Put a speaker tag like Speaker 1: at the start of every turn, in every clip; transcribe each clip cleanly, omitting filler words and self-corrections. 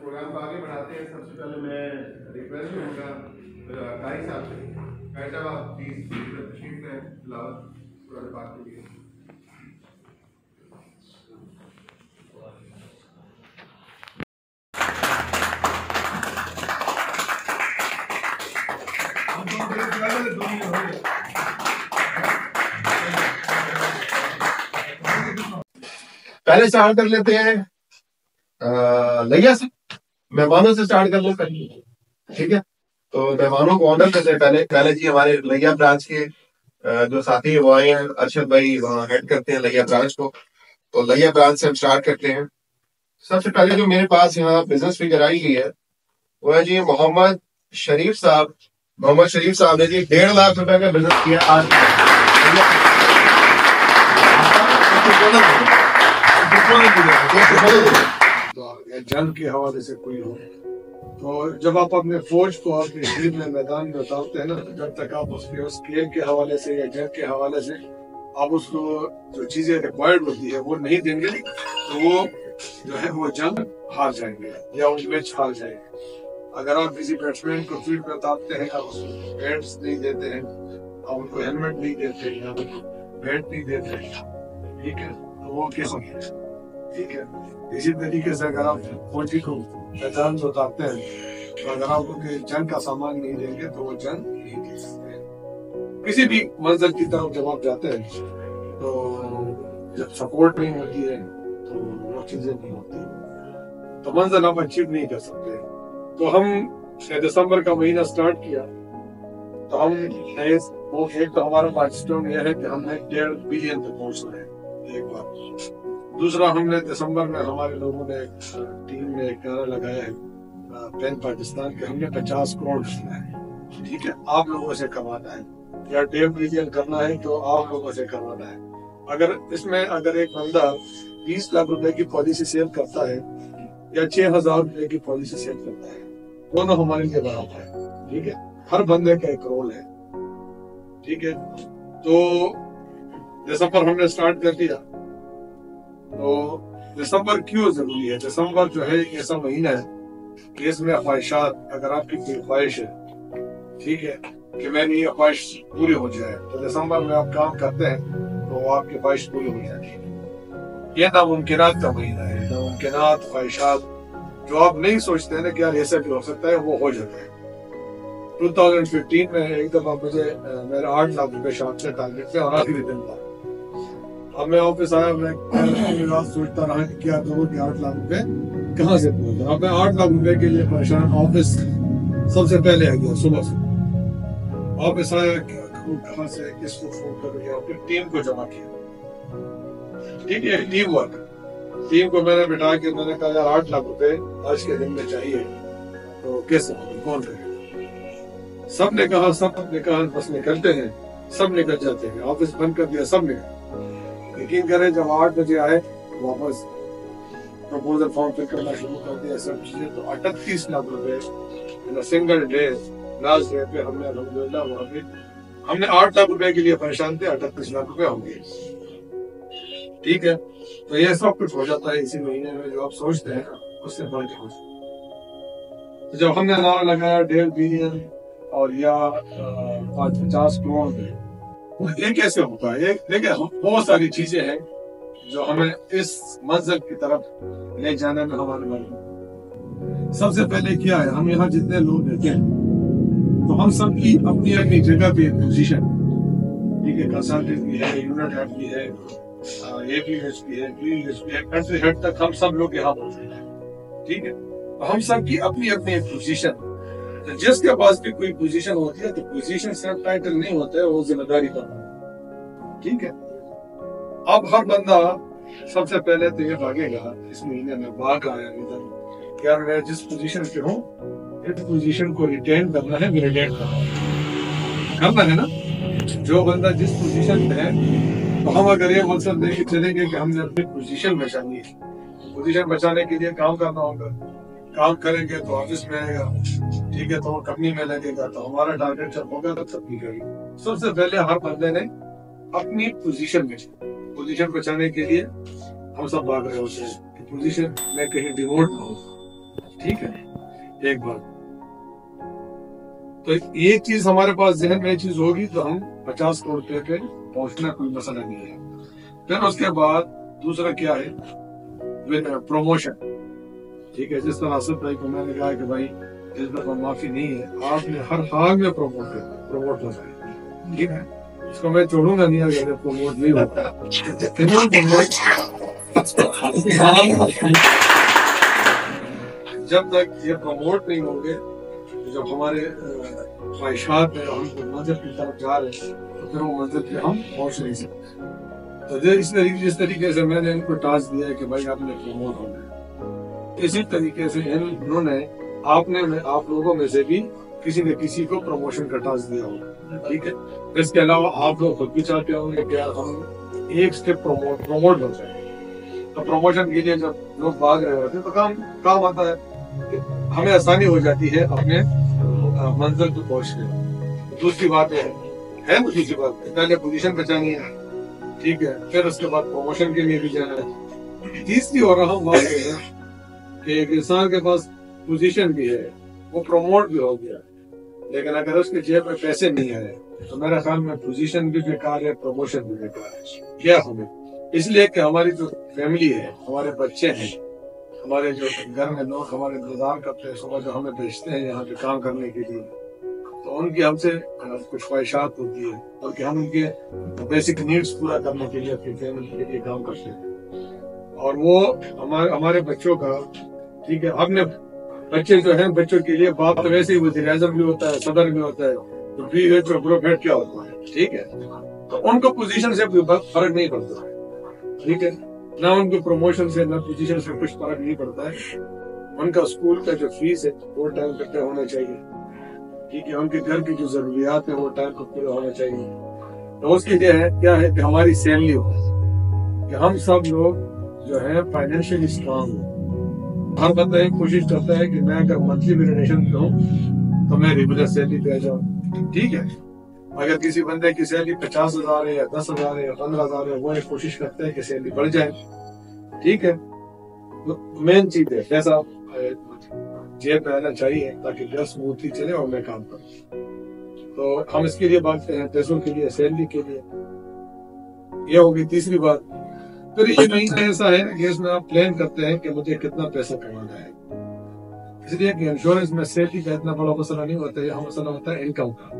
Speaker 1: Programme کو آگے بڑھاتے ہیں. سب سے پہلے میں ریکویسٹ کروں گا قاری صاحب سے، قاری صاحب آپ پلیز تشریف لیں تلاوت قرآن پاک کے لیے. پہلے اسٹارٹ کر لیتے ہیں لیا سے، مہمانوں سے اسٹارٹ کر لیتے ہیں. ٹھیک ہے، تو مہمانوں کو آنر کرتے ہیں. پہلے جی ہمارے لیا برانچ کے جو ساتھی وہ آئے ہیں، ارشد بھائی وہاں ہیڈ کرتے ہیں لیا برانچ کو. تو لیا برانچ سے ہم اسٹارٹ کرتے ہیں. سب سے پہلے جو میرے پاس یہاں بزنس فگر آئی گئی ہے وہ ہے جی محمد شریف صاحب. محمد شریف صاحب نے جی 1.5 لاکھ روپے کا بزنس کیا آج.
Speaker 2: جنگ کے حوالے سے کوئی ہو تو جب آپ اپنے فوج کو آپ کے شہید میں میدان میں اتارتے ہیں نا، جب تک آپ اس کھیل کے حوالے سے یا جنگ کے حوالے سے آپ اس کو جو چیزیں ریکوائرڈ ہوتی ہے وہ نہیں دیں گے تو وہ جو ہے وہ جنگ ہار جائیں گے یا وہ میچ ہار جائیں گے. اگر آپ کسی بیٹسمین کو فیلڈ میں اتارتے ہیں، آپ اس کو بیٹس نہیں دیتے ہیں، آپ ان کو ہیلمٹ نہیں دیتے یا بیٹ نہیں دیتے، ٹھیک ہے، تو وہ کیسے ہے؟ ٹھیک ہے. اسی طریقے سے اگر آپ فوجی کو میدان میں اتارتے ہیں تو اگر آپ ان کے جنگ کا سامان نہیں دیں گے تو وہ جنگ نہیں دے سکتے. کسی بھی منزل کی طرف جب آپ جاتے ہیں تو جب سپورٹ نہیں ہوتی ہے تو وہ چیزیں نہیں ہوتی، تو منزل ہم اچیو نہیں کر سکتے. تو ہم دسمبر کا مہینہ سٹارٹ کیا تو ہم ایک تو ہمارا مائلسٹون یہ ہے کہ ہم نے 1.5 بلین تک پہنچنا ہے ایک بار. دوسرا ہم نے دسمبر میں ہمارے لوگوں نے ٹیم نے ایک نعرہ لگایا ہے پین پاکستان کے، ہم نے 50 کروڑ کرنا ہے. ٹھیک ہے، آپ لوگوں سے کمانا ہے یا 1.5 بلین کرنا ہے تو آپ لوگوں سے کمانا ہے. اگر اس میں اگر ایک بندہ 20 لاکھ روپے کی پالیسی سیل کرتا ہے یا 6,000 روپے کی پالیسی سیل کرتا ہے، دونوں ہمارے لیے برابر ہے. ٹھیک ہے، ہر بندے کا ایک رول ہے. ٹھیک ہے، تو دسمبر ہم نے سٹارٹ کر دیا. تو دسمبر کیوں ضروری ہے؟ دسمبر جو ہے ایک ایسا مہینہ ہے کہ اس میں خواہشات، اگر آپ کی کوئی خواہش ہے ٹھیک ہے کہ میری یہ خواہش پوری ہو جائے تو دسمبر میں آپ کام کرتے ہیں تو آپ کی خواہش پوری ہو جاتی ہے. یہ ناممکنات کا مہینہ ہے. ناممکنات، خواہشات جو آپ نہیں سوچتے ہیں نا کہ یار ایسا بھی ہو سکتا ہے، وہ ہو جاتا ہے. 2015 میں ایک دفعہ مجھے میرا 8 لاکھ روپے شام سے ٹارگیٹ پہ اور آخری دن تھا. اب میں آفس آیا، میں سوچتا رہا کہ کیا کروں کہ 8 لاکھ روپے کہاں سے پہنچا. اب میں 8 لاکھ روپے کے لیے پریشان. آفس سب سے پہلے آ گیا صبح سے. آفس آیا کہاں سے کس کو فون کروں گا، پھر ٹیم کو جمع کیا. ٹھیک ہے، ٹیم ورک. ٹیم کو میں نے بٹھا کے میں نے کہا یار 8 لاکھ روپے آج کے دن میں چاہیے تو کیسے کون کرے. سب نے کہا بس نکلتے ہیں، سب نکل جاتے ہیں، آفس بند کر دیا سب نے. یقین کریں جب 8 بجے آئے واپس پروپوزل فارم فل کرنا شروع کر دیا سب چیزیں، تو 38 لاکھ روپے سنگل ڈے لاسٹ ڈے پہ ہم نے الحمدللہ وہاں پہ ہم نے 8 لاکھ روپے کے لیے پریشان تھے، 38 لاکھ روپے ہو گئے. ٹھیک ہے، تو یہ سب کچھ ہو جاتا ہے اسی مہینے میں، جو آپ سوچتے ہیں اس سے بڑھ کے کچھ. جب ہم نے نعرہ لگایا 1.5 بلین اور یا 50 کروڑ میں، یہ کیسے ہوتا ہے؟ دیکھیں بہت ساری چیزیں ہیں جو ہمیں اس منزل کی طرف لے جانے میں ہمارے مدد. سب سے پہلے کیا ہے، ہم یہاں جتنے لوگ رہتے ہیں تو ہم سب کی اپنی اپنی جگہ پہ پوزیشن، ٹھیک ہے، کنسلٹنٹ بھی ہے، یونٹ ہیڈ بھی ہے، اے پی ایچ بھی ہے، پی ایچ بھی ہے، کنٹری ہیڈ تک ہم سب لوگ یہاں موجود ہیں. ٹھیک ہے، تو ہم سب کی اپنی اپنی ایک پوزیشن. جس کے پاس بھی کوئی پوزیشن ہوتی ہے تو پوزیشن صرف ٹائٹل نہیں ہوتا ہے، وہ ذمہ داری کا. ٹھیک ہے، اب ہر بندہ سب سے پہلے تو یہ بھاگے گا اس مہینے میں، بھاگ آیا ادھر کہ یار میں جس پوزیشن پہ ہوں اس پوزیشن کو ریٹین کرنا ہے، میرے کرنا ہے نا. جو بندہ جس پوزیشن پہ ہے تو ہم اگر یہ مقصد لے کے چلیں گے کہ ہم نے اپنی پوزیشن بچانی ہے، پوزیشن بچانے کے لیے کام کرنا ہوگا. کام کریں گے تو آفس میں آئے گا، ٹھیک ہے، تو وہ کمپنی میں لگے گا، تو ہمارا ٹارگیٹ جب ہوگا تو سب کی کرے گا. سب سے پہلے ہر بندے نے اپنی پوزیشن بچانے کے لیے ہم سب بھاگ رہے ہوتے ہیں کہ پوزیشن میں کہیں ڈیموٹ نہ ہو. ٹھیک ہے، ایک بات تو یہ چیز ہمارے پاس ذہن میں چیز ہوگی تو ہم 50 کروڑ روپے پہ پہنچنا کوئی مسئلہ نہیں ہے. پھر اس کے بعد دوسرا کیا ہے، پروموشن. ٹھیک ہے، جس طرح آصف بھائی کو میں نے کہا کہ بھائی اس دفعہ معافی نہیں ہے، آپ نے ہر حال میں پروموٹ ہو جائے. ٹھیک ہے، اس کو میں چھوڑوں گا نہیں اگر پروموٹ نہیں ہوتا. جب تک یہ پروموٹ نہیں ہوں گے، جب ہمارے خواہشات میں ہم کو منزل کی طرف جا رہے ہیں تو پھر وہ منزل پہ ہم پہنچ نہیں سکتے. تو جس طریقے سے میں نے ان کو ٹاسک دیا ہے کہ بھائی آپ نے پروموٹ ہونا ہے، اسی طریقے سے انہوں نے آپ لوگوں میں سے بھی کسی نہ کسی کو پروموشن کا ٹاسک دیا ہوگا. ٹھیک ہے، اس کے علاوہ آپ لوگ خود بھی چاہتے ہوں گے کہ ہم ایک اسٹیپ پروموٹ ہو جائیں. تو پروموشن کے لیے جب لوگ بھاگ رہے ہوتے ہیں تو کام آتا ہے، ہمیں آسانی ہو جاتی ہے اپنے منزل پہ پہنچنے. دوسری بات ہے دوسری بات پہلے پوزیشن بچانی ہے. ٹھیک ہے، پھر اس کے بعد پروموشن کے لیے بھی جانا ہے. تیسری اور اہم بات یہ ہے کہ ایک انسان کے پاس پوزیشن بھی ہے، وہ پروموٹ بھی ہو گیا، لیکن اگر اس کے جیب میں پیسے نہیں آئے تو میرا خیال میں پوزیشن بھی بیکار ہے، پروموشن بھی بیکار ہے. کیا ہمیں اس لیے کہ ہماری جو فیملی ہے، ہمارے بچے ہیں، ہمارے جو گھر میں لوگ ہمارے انتظار کرتے ہیں صبح جو ہمیں بھیجتے ہیں یہاں پہ کام کرنے کے لیے، تو ان کی ہم سے کچھ خواہشات ہوتی ہے، بلکہ ہم ان کے بیسک نیڈس پورا کرنے کے لیے اپنی فیملی کے لیے کام کرتے ہیں. اور وہ ہمارے بچوں کا، ٹھیک ہے، اپنے بچے جو ہیں، بچوں کے لیے باپ تو ویسے ہی وزیر اعظم بھی ہوتا ہے، صدر بھی ہوتا ہے، تو P H O group head کیا ہوتا ہے. ٹھیک ہے، تو ان کو پوزیشن سے فرق نہیں پڑتا. ٹھیک ہے، نہ ان کو پروموشن سے نہ پوزیشن سے کچھ فرق نہیں پڑتا ہے. ان کا اسکول کا جو فیس ہے وہ ٹائم پہ طے ہونا چاہیے. ٹھیک ہے، ان کے گھر کی جو ضروریات ہیں وہ ٹائم پہ پورا ہونا چاہیے. تو اس کے لیے کیا ہے کہ ہماری سیلری ہو، کہ ہم سب لوگ جو ہے فائنینشلی اسٹرانگ ہوں. ہر بندہ یہ کوشش کرتا ہے کہ میں اگر منتھلی بھی ریلیشن پہ ہوں تو میں ریگولر سیلری پہ آ جاؤں. ٹھیک ہے، اگر کسی بندے کی سیلری 50,000 ہے یا 10,000 ہے یا 15,000 ہے، وہ ایک کوشش کرتا ہے کہ سیلری بڑھ جائے. ٹھیک ہے، مین چیز ہے پیسہ جیب میں آنا چاہیے تاکہ گھر اسموتھلی چلے اور میں کام کروں. تو ہم اس کے لیے بانٹتے ہیں، پیسوں کے لیے، سیلری کے لیے. یہ ہوگی تیسری بات. پھر یہ مہینہ ایسا ہے کہ اس میں آپ پلان کرتے ہیں کہ مجھے کتنا پیسہ کمانا ہے. اس لیے کہ انشورنس میں سیلری کا اتنا بڑا مسئلہ نہیں ہوتا ہے، یہاں مسئلہ ہوتا ہے انکم کا.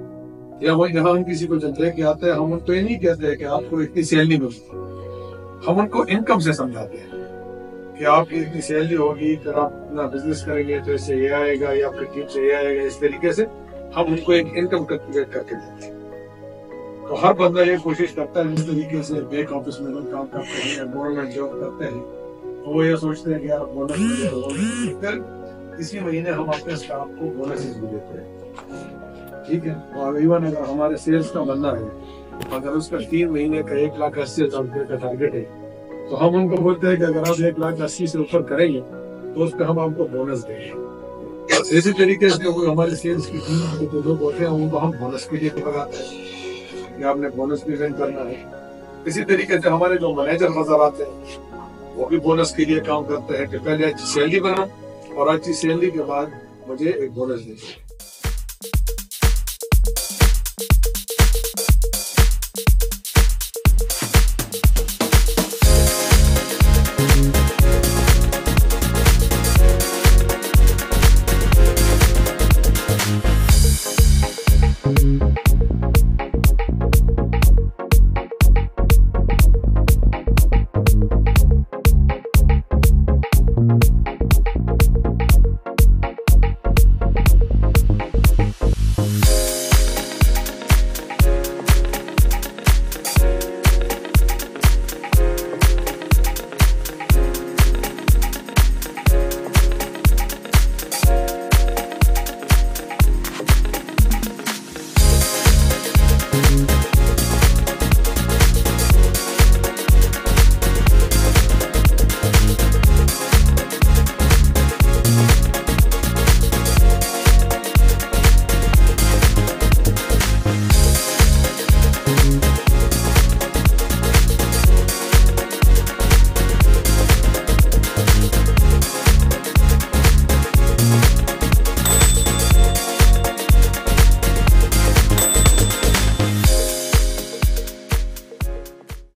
Speaker 2: یہاں ہم کسی کو جب لے کے آتے ہیں، ہم ان کو یہ نہیں کہتے ہیں کہ آپ کو اتنی سیلری ملتی، ہم ان کو انکم سے سمجھاتے ہیں کہ آپ کی اتنی سیلری ہوگی، پھر آپ اپنا بزنس کریں گے تو اس سے یہ آئے گا یا پھر ٹیم سے یہ آئے گا. اس طریقے سے ہم ان کو ایک انکم کیلکولیٹ کر کے دیتے ہیں. تو ہر بندہ یہ کوشش کرتا ہے، جس طریقے سے بیک آفس میں لوگ کام کرتے ہیں یا گورنمنٹ جاب کرتے ہیں، تو وہ یہ سوچتے ہیں کہ یار بونس. پھر اسی مہینے ہم اپنے اسٹاف کو بونسز بھی دیتے ہیں. ٹھیک ہے. اور ایون اگر ہمارے سیلس کا بندہ ہے، اگر اس کا 3 مہینے کا 1,80,000 روپے کا ٹارگیٹ ہے، تو ہم ان کو بولتے ہیں کہ اگر آپ 1,80,000 سے اوپر کریں گے تو اس پہ ہم آپ کو بونس دیں گے. اسی طریقے سے وہ ہمارے سیلس کی ٹیم جو لوگ ہوتے ہیں ان کو ہم بونس کے لیے لگاتے ہیں کہ آپ نے بونس بھی ارینج کرنا ہے. اسی طریقے سے ہمارے جو مینیجر نظر آتے ہیں وہ بھی بونس کے لیے کام کرتے ہیں کہ پہلے اچھی سیلری بناؤ اور اچھی سیلری کے بعد مجھے ایک بونس دیں.